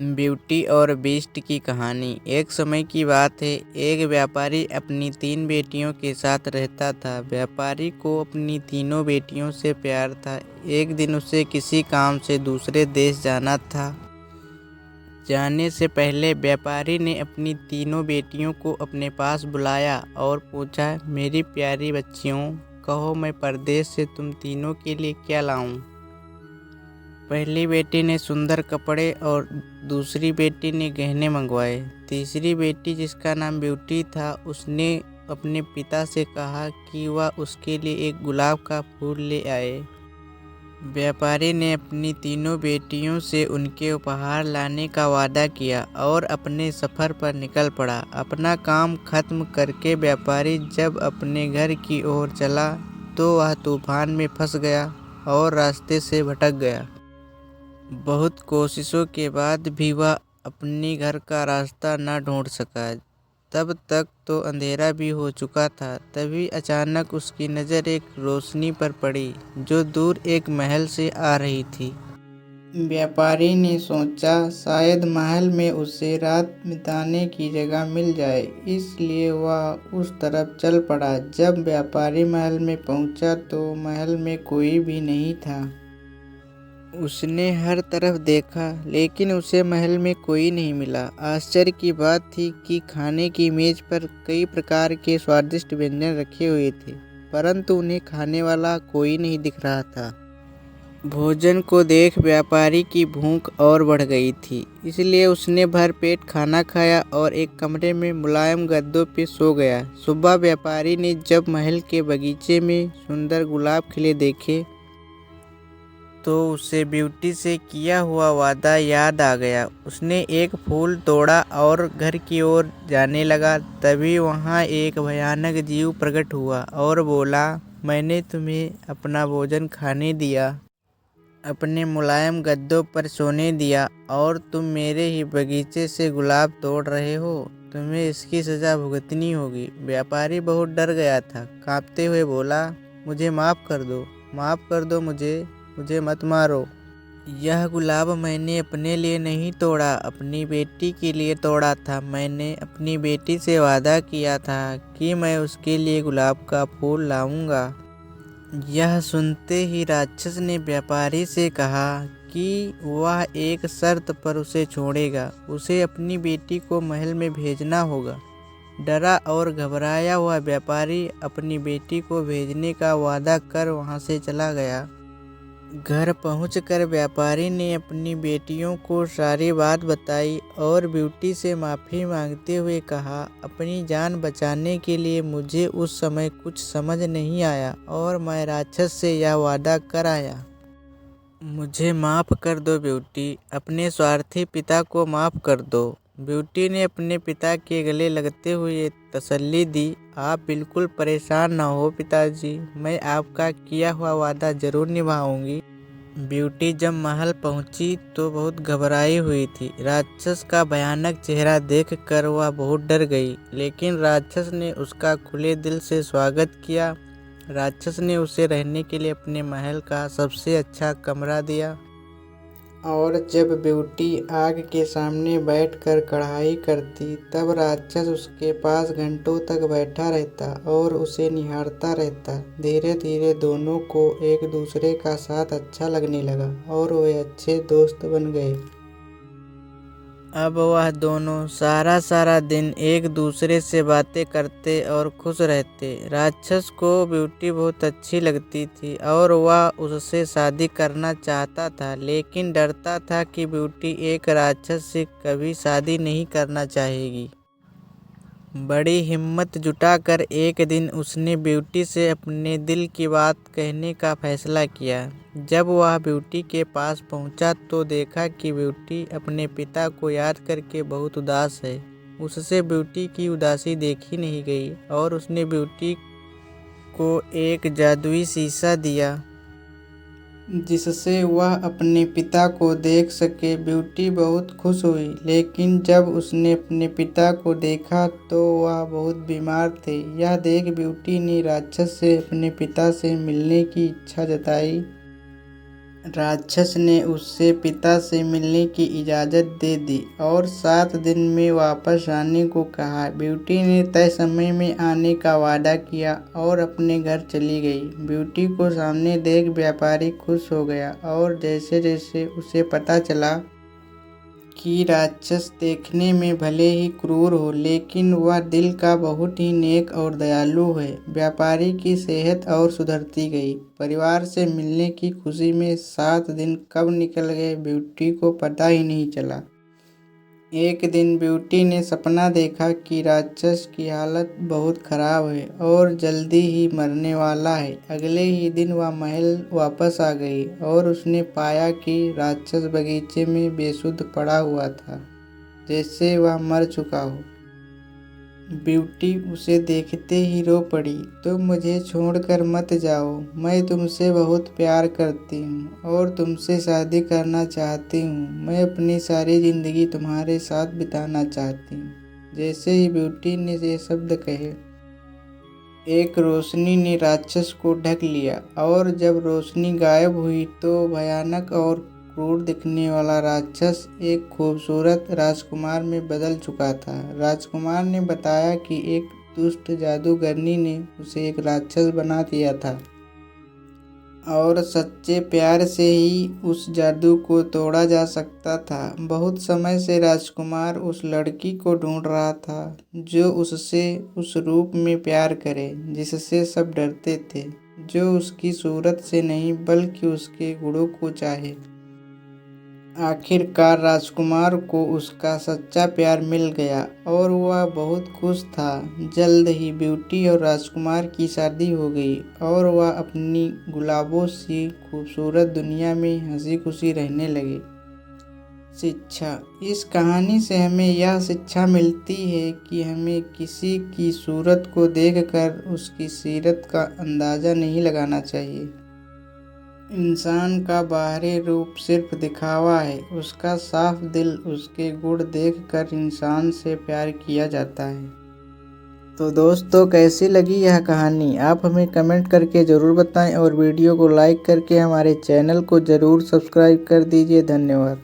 Beauty और beast की कहानी। एक समय की बात है, एक व्यापारी अपनी 3 बेटियों के साथ रहता था। व्यापारी को अपनी तीनों बेटियों से प्यार था। एक दिन उसे किसी काम से दूसरे देश जाना था। जाने से पहले व्यापारी ने अपनी तीनों बेटियों को अपने पास बुलाया और पूछा, मेरी प्यारी बच्चियों, कहो मैं परदेश से तुम तीनों के लिए क्या लाऊं? पहली बेटी ने सुंदर कपड़े और दूसरी बेटी ने गहने मंगवाए। तीसरी बेटी, जिसका नाम ब्यूटी था, उसने अपने पिता से कहा कि वह उसके लिए एक गुलाब का फूल ले आए। व्यापारी ने अपनी तीनों बेटियों से उनके उपहार लाने का वादा किया और अपने सफ़र पर निकल पड़ा। अपना काम खत्म करके व्यापारी जब अपने घर की ओर चला तो वह तूफान में फंस गया और रास्ते से भटक गया। बहुत कोशिशों के बाद भी वह अपने घर का रास्ता न ढूंढ सका। तब तक तो अंधेरा भी हो चुका था। तभी अचानक उसकी नज़र एक रोशनी पर पड़ी जो दूर एक महल से आ रही थी। व्यापारी ने सोचा, शायद महल में उसे रात बिताने की जगह मिल जाए, इसलिए वह उस तरफ चल पड़ा। जब व्यापारी महल में पहुंचा तो महल में कोई भी नहीं था। उसने हर तरफ देखा, लेकिन उसे महल में कोई नहीं मिला। आश्चर्य की बात थी कि खाने की मेज पर कई प्रकार के स्वादिष्ट व्यंजन रखे हुए थे, परंतु उन्हें खाने वाला कोई नहीं दिख रहा था। भोजन को देख व्यापारी की भूख और बढ़ गई थी, इसलिए उसने भरपेट खाना खाया और एक कमरे में मुलायम गद्दों पे सो गया। सुबह व्यापारी ने जब महल के बगीचे में सुंदर गुलाब खिले देखे तो उसे ब्यूटी से किया हुआ वादा याद आ गया। उसने एक फूल तोड़ा और घर की ओर जाने लगा। तभी वहाँ एक भयानक जीव प्रकट हुआ और बोला, मैंने तुम्हें अपना भोजन खाने दिया, अपने मुलायम गद्दों पर सोने दिया और तुम मेरे ही बगीचे से गुलाब तोड़ रहे हो। तुम्हें इसकी सज़ा भुगतनी होगी। व्यापारी बहुत डर गया था। कांपते हुए बोला, मुझे माफ़ कर दो मुझे मत मारो। यह गुलाब मैंने अपने लिए नहीं तोड़ा, अपनी बेटी के लिए तोड़ा था। मैंने अपनी बेटी से वादा किया था कि मैं उसके लिए गुलाब का फूल लाऊंगा। यह सुनते ही राक्षस ने व्यापारी से कहा कि वह एक शर्त पर उसे छोड़ेगा। उसे अपनी बेटी को महल में भेजना होगा। डरा और घबराया हुआ व्यापारी अपनी बेटी को भेजने का वादा कर वहां से चला गया। घर पहुंचकर व्यापारी ने अपनी बेटियों को सारी बात बताई और ब्यूटी से माफ़ी मांगते हुए कहा, अपनी जान बचाने के लिए मुझे उस समय कुछ समझ नहीं आया और मैं राक्षस से यह वादा कर आया। मुझे माफ़ कर दो ब्यूटी, अपने स्वार्थी पिता को माफ़ कर दो। ब्यूटी ने अपने पिता के गले लगते हुए तसल्ली दी, आप बिल्कुल परेशान न हो पिताजी, मैं आपका किया हुआ वादा जरूर निभाऊंगी। ब्यूटी जब महल पहुंची तो बहुत घबराई हुई थी। राक्षस का भयानक चेहरा देखकर वह बहुत डर गई, लेकिन राक्षस ने उसका खुले दिल से स्वागत किया। राक्षस ने उसे रहने के लिए अपने महल का सबसे अच्छा कमरा दिया और जब ब्यूटी आग के सामने बैठकर कढ़ाई करती तब राक्षस उसके पास घंटों तक बैठा रहता और उसे निहारता रहता। धीरे धीरे दोनों को एक दूसरे का साथ अच्छा लगने लगा और वे अच्छे दोस्त बन गए। अब वह दोनों सारा दिन एक दूसरे से बातें करते और खुश रहते। राक्षस को ब्यूटी बहुत अच्छी लगती थी और वह उससे शादी करना चाहता था, लेकिन डरता था कि ब्यूटी एक राक्षस से कभी शादी नहीं करना चाहेगी। बड़ी हिम्मत जुटाकर एक दिन उसने ब्यूटी से अपने दिल की बात कहने का फैसला किया। जब वह ब्यूटी के पास पहुंचा तो देखा कि ब्यूटी अपने पिता को याद करके बहुत उदास है। उससे ब्यूटी की उदासी देखी नहीं गई और उसने ब्यूटी को एक जादुई शीशा दिया जिससे वह अपने पिता को देख सके। ब्यूटी बहुत खुश हुई, लेकिन जब उसने अपने पिता को देखा तो वह बहुत बीमार थे। यह देख ब्यूटी ने राक्षस से अपने पिता से मिलने की इच्छा जताई। राक्षस ने उससे पिता से मिलने की इजाज़त दे दी और 7 दिन में वापस आने को कहा। ब्यूटी ने तय समय में आने का वादा किया और अपने घर चली गई। ब्यूटी को सामने देख व्यापारी खुश हो गया और जैसे जैसे उसे पता चला कि राक्षस देखने में भले ही क्रूर हो लेकिन वह दिल का बहुत ही नेक और दयालु है, व्यापारी की सेहत और सुधरती गई। परिवार से मिलने की खुशी में 7 दिन कब निकल गए ब्यूटी को पता ही नहीं चला। एक दिन ब्यूटी ने सपना देखा कि राक्षस की हालत बहुत खराब है और जल्दी ही मरने वाला है। अगले ही दिन वह महल वापस आ गई और उसने पाया कि राक्षस बगीचे में बेसुध पड़ा हुआ था, जैसे वह मर चुका हो। ब्यूटी उसे देखते ही रो पड़ी, तुम मुझे छोड़कर मत जाओ, मैं तुमसे बहुत प्यार करती हूँ और तुमसे शादी करना चाहती हूँ। मैं अपनी सारी ज़िंदगी तुम्हारे साथ बिताना चाहती हूँ। जैसे ही ब्यूटी ने ये शब्द कहे, एक रोशनी ने राक्षस को ढक लिया और जब रोशनी गायब हुई तो भयानक और क्रूर दिखने वाला राक्षस एक खूबसूरत राजकुमार में बदल चुका था। राजकुमार ने बताया कि एक दुष्ट जादूगरनी ने उसे एक राक्षस बना दिया था और सच्चे प्यार से ही उस जादू को तोड़ा जा सकता था। बहुत समय से राजकुमार उस लड़की को ढूंढ रहा था जो उससे उस रूप में प्यार करे जिससे सब डरते थे, जो उसकी सूरत से नहीं बल्कि उसके गुणों को चाहे। आखिरकार राजकुमार को उसका सच्चा प्यार मिल गया और वह बहुत खुश था। जल्द ही ब्यूटी और राजकुमार की शादी हो गई और वह अपनी गुलाबों सी खूबसूरत दुनिया में हंसी खुशी रहने लगे। शिक्षा। इस कहानी से हमें यह शिक्षा मिलती है कि हमें किसी की सूरत को देखकर उसकी सीरत का अंदाज़ा नहीं लगाना चाहिए। इंसान का बाहरी रूप सिर्फ दिखावा है, उसका साफ दिल, उसके गुण देखकर इंसान से प्यार किया जाता है। तो दोस्तों, कैसी लगी यह कहानी आप हमें कमेंट करके ज़रूर बताएं और वीडियो को लाइक करके हमारे चैनल को ज़रूर सब्सक्राइब कर दीजिए। धन्यवाद।